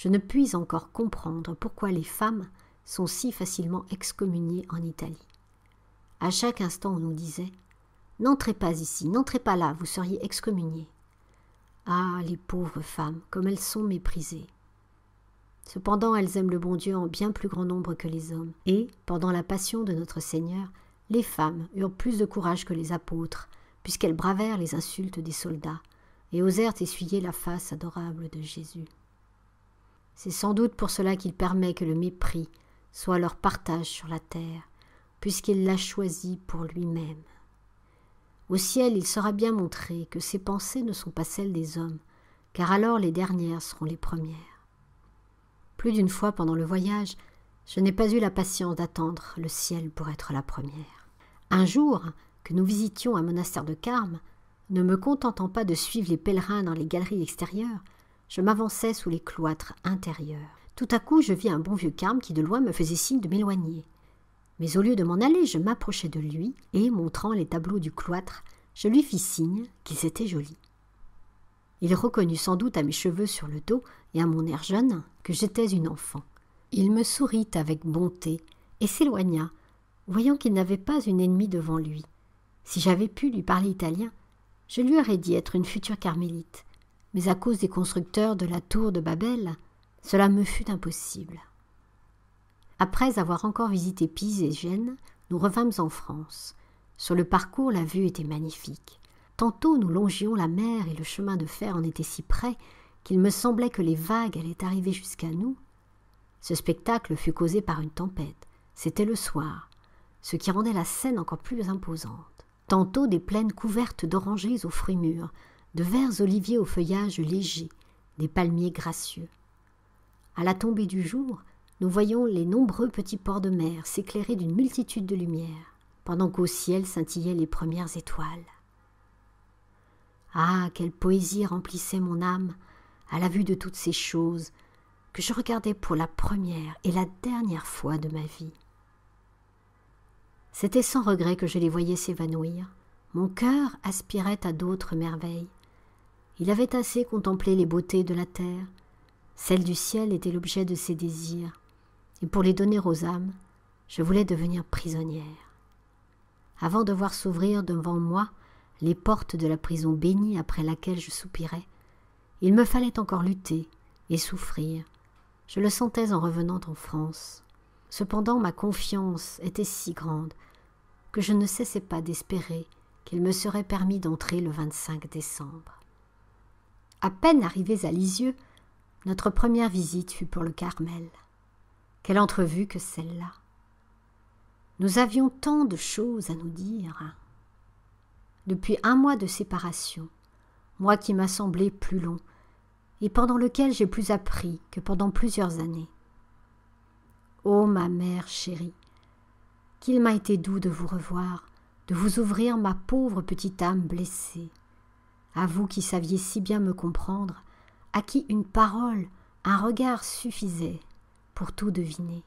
Je ne puis encore comprendre pourquoi les femmes sont si facilement excommuniées en Italie. À chaque instant, on nous disait « N'entrez pas ici, n'entrez pas là, vous seriez excommuniées. » Ah, les pauvres femmes, comme elles sont méprisées. Cependant, elles aiment le bon Dieu en bien plus grand nombre que les hommes. Et, pendant la passion de notre Seigneur, les femmes eurent plus de courage que les apôtres, puisqu'elles bravèrent les insultes des soldats et osèrent essuyer la face adorable de Jésus. C'est sans doute pour cela qu'il permet que le mépris soit leur partage sur la terre, puisqu'il l'a choisi pour lui-même. Au ciel, il sera bien montré que ses pensées ne sont pas celles des hommes, car alors les dernières seront les premières. Plus d'une fois pendant le voyage, je n'ai pas eu la patience d'attendre le ciel pour être la première. Un jour, que nous visitions un monastère de Carme, ne me contentant pas de suivre les pèlerins dans les galeries extérieures, je m'avançais sous les cloîtres intérieurs. Tout à coup, je vis un bon vieux Carme qui de loin me faisait signe de m'éloigner. Mais au lieu de m'en aller, je m'approchai de lui et, montrant les tableaux du cloître, je lui fis signe qu'ils étaient jolis. Il reconnut sans doute à mes cheveux sur le dos et à mon air jeune que j'étais une enfant. Il me sourit avec bonté et s'éloigna, voyant qu'il n'avait pas une ennemie devant lui. Si j'avais pu lui parler italien, je lui aurais dit être une future carmélite, mais à cause des constructeurs de la tour de Babel, cela me fut impossible. Après avoir encore visité Pise et Gênes, nous revînmes en France. Sur le parcours, la vue était magnifique. Tantôt nous longions la mer et le chemin de fer en était si près qu'il me semblait que les vagues allaient arriver jusqu'à nous. Ce spectacle fut causé par une tempête. C'était le soir, ce qui rendait la scène encore plus imposante. Tantôt des plaines couvertes d'orangers aux fruits mûrs, de verts oliviers au feuillage léger, des palmiers gracieux. À la tombée du jour, nous voyions les nombreux petits ports de mer s'éclairer d'une multitude de lumières, pendant qu'au ciel scintillaient les premières étoiles. Ah, quelle poésie remplissait mon âme à la vue de toutes ces choses que je regardais pour la première et la dernière fois de ma vie. C'était sans regret que je les voyais s'évanouir. Mon cœur aspirait à d'autres merveilles. Il avait assez contemplé les beautés de la terre. Celle du ciel était l'objet de ses désirs. Et pour les donner aux âmes, je voulais devenir prisonnière. Avant de voir s'ouvrir devant moi les portes de la prison bénie après laquelle je soupirais, il me fallait encore lutter et souffrir. Je le sentais en revenant en France. Cependant, ma confiance était si grande que je ne cessais pas d'espérer qu'il me serait permis d'entrer le 25 décembre. À peine arrivés à Lisieux, notre première visite fut pour le Carmel. Quelle entrevue que celle-là! Nous avions tant de choses à nous dire. Depuis 1 mois de séparation, moi qui m'a semblé plus long, et pendant lequel j'ai plus appris que pendant plusieurs années. Ô ma mère chérie, qu'il m'a été doux de vous revoir, de vous ouvrir ma pauvre petite âme blessée. À vous qui saviez si bien me comprendre, à qui une parole, un regard suffisaient pour tout deviner.